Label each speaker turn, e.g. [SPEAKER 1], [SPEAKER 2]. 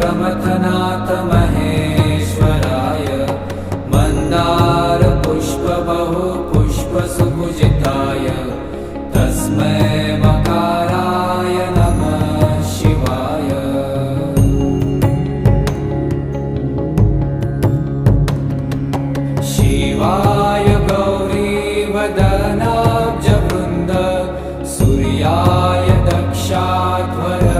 [SPEAKER 1] प्रमथनाथ महेश्वराय मन्दारपुष्पबहु पुष्पसुपूजिताय तस्मै मकाराय नमः शिवाय। शिवाय गौरीवदनाब्जवृन्द सूर्याय दक्षाध्वर